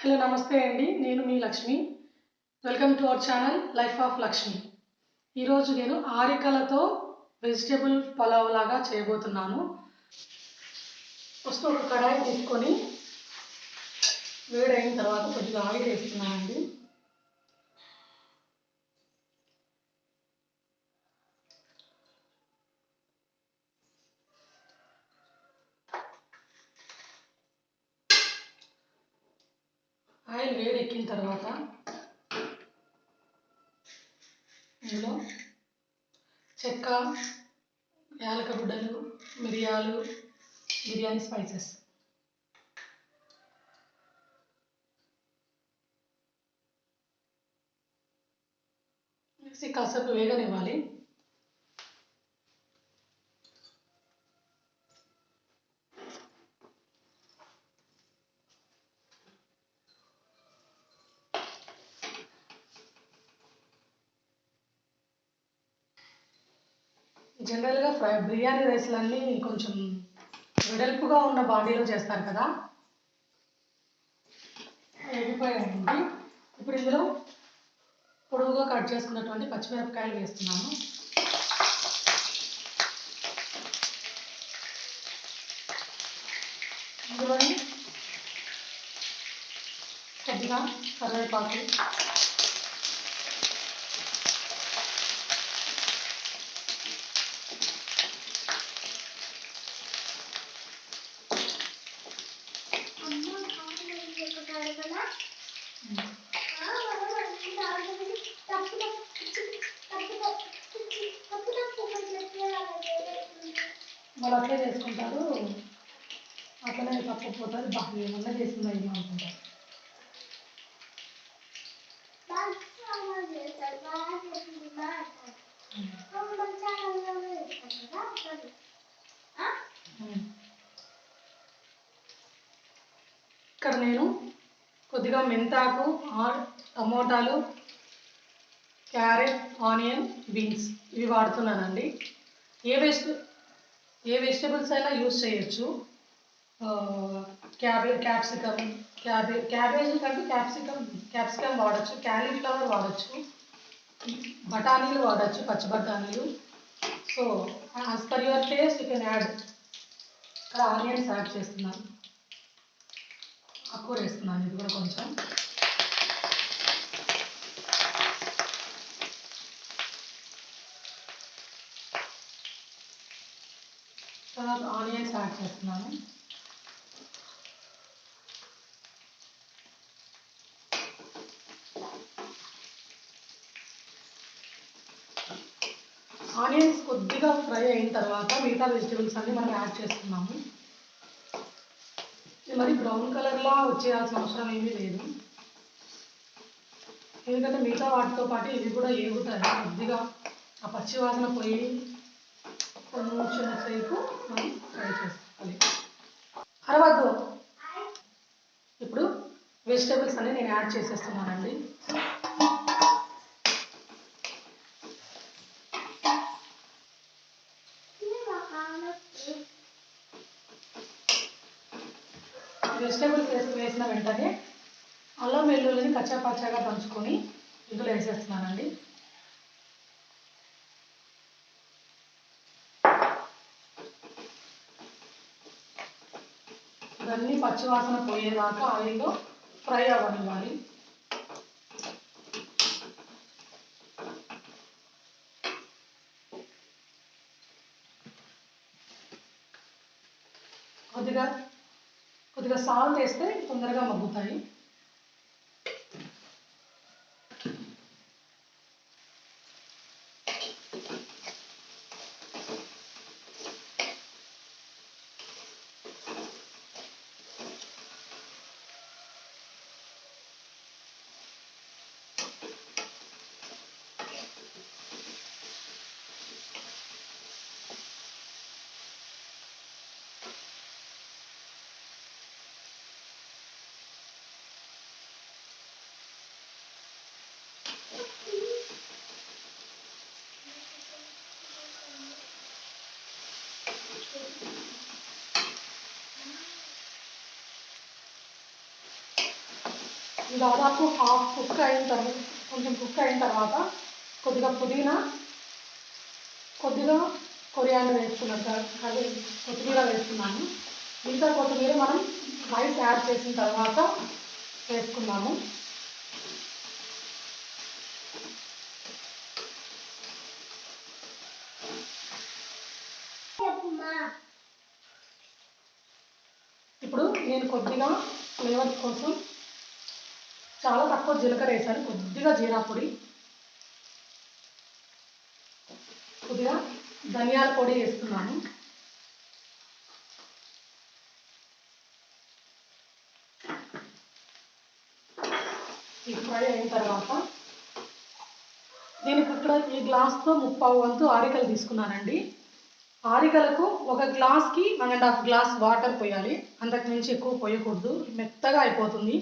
Hello నమస్తే అండి, నేను మీ Lakshmi. Welcome to our channel life of Lakshmi. ఈరోజు నేను ఆరికలతో వెజిటేబుల్ పలావ్ లాగా చేయబోతున్నాను. ఫస్ట్ ఒక కడాయి తీసుకొని వేడైన తర్వాత కొద్దిగా ఆయిల్ వేస్తున్నానండి. ఆయిల్ వేడెక్కిన తర్వాత ఇందులో చెక్క, యాలక బుడ్డలు, మిరియాలు, బిర్యానీ స్పైసెస్ వేసి కాసేపు వేగనివ్వాలి. జనరల్గా బిర్యానీ రైస్లన్నీ కొంచెం వెడల్పుగా ఉన్న బాడీలో చేస్తారు కదా, వేగిపోయాయండి. ఇప్పుడు ఇందులో పొడవుగా కట్ చేసుకున్నటువంటి పచ్చిమిరపకాయలు వేస్తున్నాను. ఇందులోని కొద్దిగా కరివేపాకు, వాళ్ళు అట్లే చేసుకుంటారు, అట్లనే తప్పకపోతారు. బాగా ఏమన్నా చేసిందా ఏమో అనుకుంటారు. ఇక్కడ నేను కొద్దిగా మెంతాకు, టమోటాలు, క్యారెట్, ఆనియన్, బీన్స్ ఇవి వాడుతున్నానండి. ఏ వెజిటేబుల్స్ అయినా యూజ్ చేయొచ్చు. క్యాబేజీ కంటే క్యాప్సికమ్ వాడచ్చు, క్యాలీఫ్లవర్ వాడచ్చు, బఠానీలు వాడచ్చు, పచ్చి బఠానీలు. So as per your taste you can add. ఇక్కడ ఆనియన్స్ యాడ్ చేస్తున్నాను, ఆకుకూర వేస్తున్నాను, ఇది కూడా కొంచెం. తర్వాత ఆనియన్స్ యాడ్ చేస్తున్నాను. ఆనియన్స్ కొద్దిగా ఫ్రై అయిన తర్వాత మిగతా వెజిటేబుల్స్ అన్ని మనం యాడ్ చేస్తున్నాము. ఇది మరి బ్రౌన్ కలర్లా వచ్చేయాల్సిన అవసరం ఏమీ లేదు, ఎందుకంటే మిగతా వాటితో పాటు ఇవి కూడా ఏగుతాయి. కొద్దిగా ఆ పచ్చి వాసన పోయి కొంచెం సేపు మనం ఫ్రై చేసుకోవాలి. అరవద్దు. ఇప్పుడు వెజిటేబుల్స్ అన్ని నేను యాడ్ చేసేస్తున్నానండి. వెజిటేబుల్స్ వేసిన వెంటనే అల్లం వెల్లుల్లిని కచ్చాపచ్చాగా దంచుకొని ఇందులో వేసేస్తున్నానండి. ఇవన్నీ పచ్చివాసన పోయేదాకా ఆయిల్లో ఫ్రై అవ్వనివ్వాలి. కొద్దిగా సాల్ట్ వేస్తే తొందరగా మగ్గుతాయి. దాదాపు హాఫ్ కుక్ అయిన తర్వాత, కొంచెం కుక్ అయిన తర్వాత కొద్దిగా పుదీనా, కొద్దిగా కొరియాండర్ వేసుకున్నాను సార్, అది కొత్తిమీర వేసుకున్నాను. మిగతా కొత్తిమీర మనం రైస్ యాడ్ చేసిన తర్వాత వేసుకున్నాము. ఇప్పుడు నేను కొద్దిగా ఫ్లేవర్ కోసం చాలా తక్కువ జీలకర్ర వేసాను, కొద్దిగా జీరా పొడి, కొద్దిగా ధనియాల పొడి వేస్తున్నాను. ఈ ఫ్రై అయిన తర్వాత దీనికి ఇక్కడ ఈ గ్లాస్తో 3/4 వంతు ఆరికలు తీసుకున్నానండి. ఆరికలకు ఒక గ్లాస్కి 1.5 గ్లాస్ వాటర్ పోయాలి, అంతకు మించి ఎక్కువ పోయకూడదు, మెత్తగా అయిపోతుంది.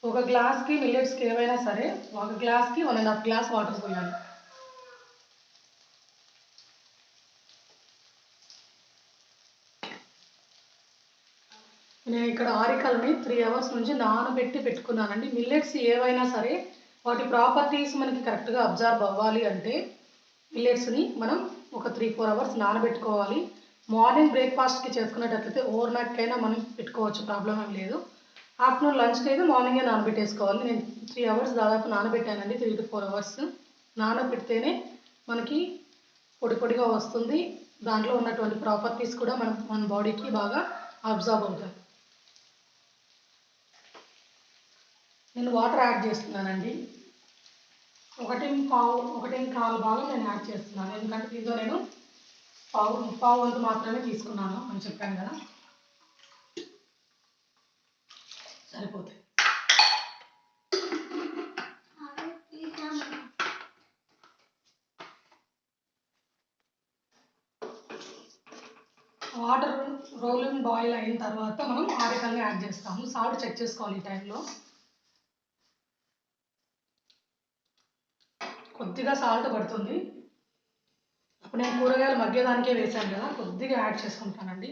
ఒక గ్లాస్కి మిల్లెట్స్కి ఏవైనా సరే ఒక గ్లాస్కి 1.5 గ్లాస్ వాటర్ పోయాలి. నేను ఇక్కడ ఆరికల్ని 3 అవర్స్ నుంచి నానబెట్టి పెట్టుకున్నానండి. మిల్లెట్స్ ఏవైనా సరే వాటి ప్రాపర్టీస్ మనకి కరెక్ట్గా అబ్జర్వ్ అవ్వాలి అంటే మిల్లెట్స్ని మనం ఒక 3-4 అవర్స్ నానబెట్టుకోవాలి. మార్నింగ్ బ్రేక్ఫాస్ట్కి చేసుకునేటట్లయితే ఓవర్ నైట్కైనా మనం పెట్టుకోవచ్చు, ప్రాబ్లం ఏం లేదు. ఆఫ్టర్నూన్ లంచ్కి అయితే మార్నింగే నానబెట్టేసుకోవాలి. నేను 3 అవర్స్ దాదాపు నానబెట్టానండి, 3 to 4 అవర్స్ నానబెడితేనే మనకి పొడి పొడిగా వస్తుంది. దాంట్లో ఉన్నటువంటి ప్రాపర్టీస్ కూడా మన బాడీకి బాగా అబ్జర్వ్ అవుతాయి. నేను వాటర్ యాడ్ చేస్తున్నానండి, 1.25 భాగం నేను యాడ్ చేస్తున్నాను. ఎందుకంటే దీంతో నేను పావు వంతు మాత్రమే తీసుకున్నాను అని చెప్పాను కదా, సరిపోతాయి. వాటర్ రోలింగ్ బాయిల్ అయిన తర్వాత మనం ఆరికల్ని యాడ్ చేస్తాము. సాల్ట్ చెక్ చేసుకోవాలి ఈ టైంలో. కొద్దిగా సాల్ట్ పడుతుంది, అప్పుడు నేను కూరగాయలు మగ్గేదానికే వేసాను కదా, కొద్దిగా యాడ్ చేసుకుంటానండి.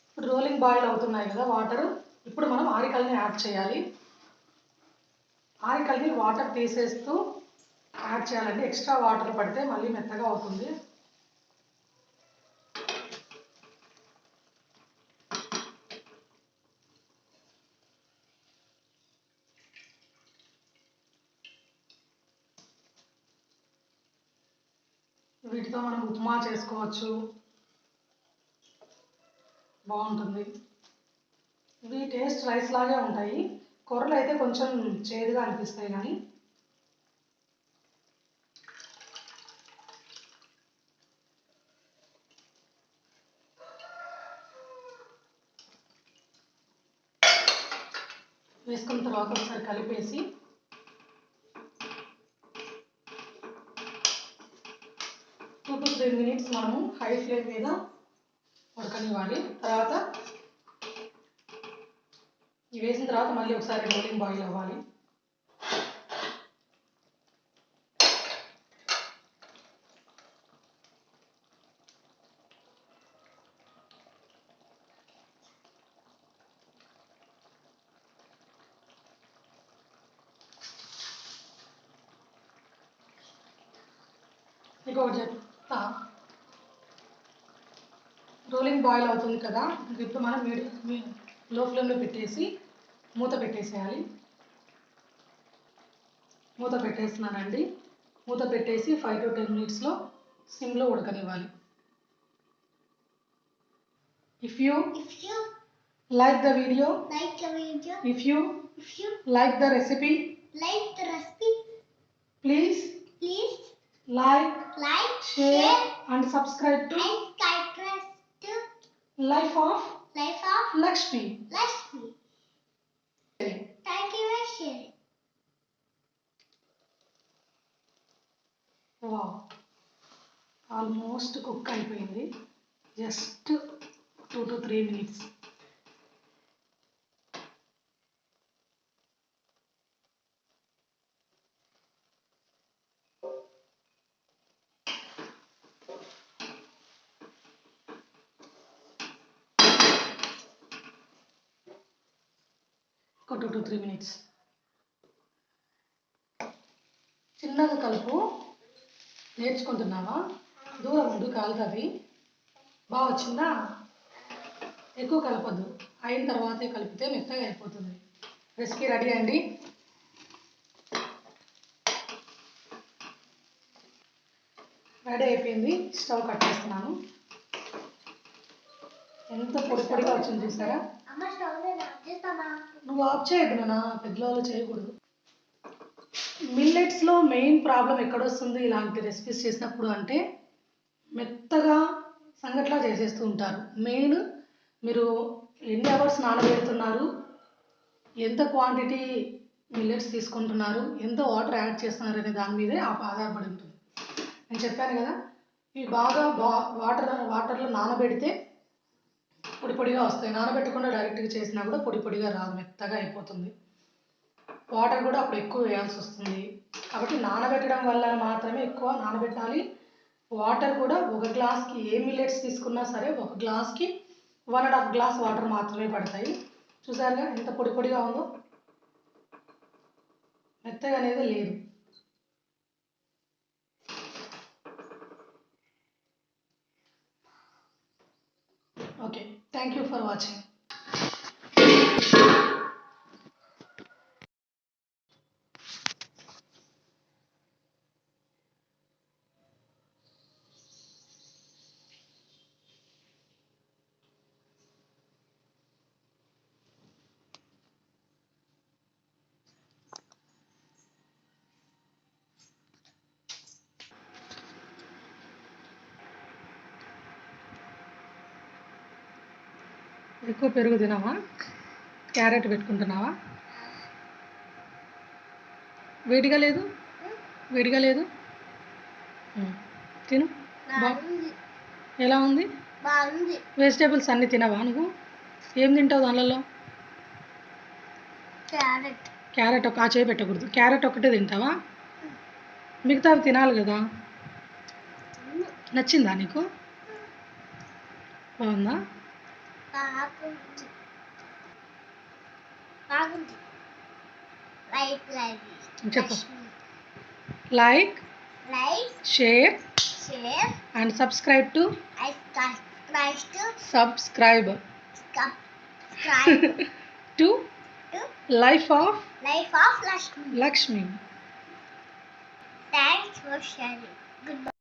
ఇప్పుడు రోలింగ్ బాయిల్ అవుతున్నాయి కదా వాటర్, ఇప్పుడు మనం ఆరికల్ని యాడ్ చేయాలి. ఆరికల్ని వాటర్ తీసేస్తూ యాడ్ చేయాలండి, ఎక్స్ట్రా వాటర్ పడితే మళ్ళీ మెత్తగా అవుతుంది. వీటితో మనం ఉప్మా చేసుకోవచ్చు, బాగుంటుంది. ఇవి టేస్ట్ రైస్ లాగే ఉంటాయి, కూరలు అయితే కొంచెం చేదుగా అనిపిస్తాయి. కానీ వేసుకున్న తర్వాత ఒకసారి కలిపేసి టూ టు 3 minutes మనము హై ఫ్లేమ్ మీద ఉడకనివ్వాలి. తర్వాత ఇవి వేసిన తర్వాత మళ్ళీ ఒకసారి రోలింగ్ బాయిల్ అవ్వాలి. ఇంకొకటి చెప్తా, రోలింగ్ బాయిల్ అవుతుంది కదా, ఇప్పుడు మనం లో ఫ్లేమ్లో పెట్టేసి మూత పెట్టేసేయాలి. మూత పెట్టేస్తున్నానండి, మూత పెట్టేసి 5 to 10 minutesలో సిమ్లో ఉడకనివ్వాలి. If you like the video, if you like the recipe, please like, share and subscribe to Life of Lakshmi. Thank you for sharing. Wow, almost cook అయిపోయింది. Just 2 to 3 minutes. ఒక 2 to 3 minutes. చిన్నగా కలుపు. నేర్చుకుంటున్నావా? దూరం ఉండు, కాలుతుంది. బాగా వచ్చిందా? ఎక్కువ కలపద్దు, అయిన తర్వాతే కలిపితే మెత్తగా అయిపోతుంది. రెసిపీ రెడీ అండి. రెడీ అయిపోయింది. స్టవ్ కట్టేస్తున్నాను. ఎంత పొడి పొడిగా వచ్చింది చూసారా? నువ్వు ఆఫ్ చేయద్దు నాన్న, పెద్దవాళ్ళు చేయకూడదు. మిల్లెట్స్లో మెయిన్ ప్రాబ్లం ఎక్కడొస్తుంది ఇలాంటి రెసిపీస్ చేసినప్పుడు అంటే మెత్తగా సంగట్లా చేసేస్తూ ఉంటారు. మెయిన్ మీరు ఎన్ని అవర్స్ నానబెడుతున్నారు, ఎంత క్వాంటిటీ మిల్లెట్స్ తీసుకుంటున్నారు, ఎంత వాటర్ యాడ్ చేస్తున్నారు అనే దాని మీదే ఆధారపడి ఉంటుంది. నేను చెప్పాను కదా, ఇవి బాగా వాటర్లో నానబెడితే పొడి పొడిగా వస్తాయి. నానబెట్టకుండా డైరెక్ట్గా చేసినా కూడా పొడి పొడిగా రాదు, మెత్తగా అయిపోతుంది. వాటర్ కూడా అప్పుడు ఎక్కువ వేయాల్సి వస్తుంది. కాబట్టి నానబెట్టడం వల్ల మాత్రమే ఎక్కువ నానబెట్టాలి. వాటర్ కూడా ఒక గ్లాస్కి ఏ మిల్లెట్స్ తీసుకున్నా సరే ఒక గ్లాస్కి 1.5 గ్లాస్ వాటర్ మాత్రమే పడతాయి. చూసారుగా ఎంత పొడి పొడిగా ఉందో, మెత్తగా అనేది లేదు. Okay, thank you for watching. ఎక్కువ పెరుగు తినవా? క్యారెట్ పెట్టుకుంటున్నావా? వేడిగా లేదు, వేడిగా లేదు. తిను. ఎలా ఉంది? వెజిటేబుల్స్ అన్నీ తినవా నువ్వు? ఏం తింటావు దానిలో? క్యారెట్ ఒక చేయి పెట్టకూడదు. క్యారెట్ ఒకటే తింటావా? మిగతావి తినాలి కదా. నచ్చిందా నీకు? బాగుందా? చెప్పు. Like, share and subscribe to to life of Lakshmi. Thanks for sharing. Goodbye.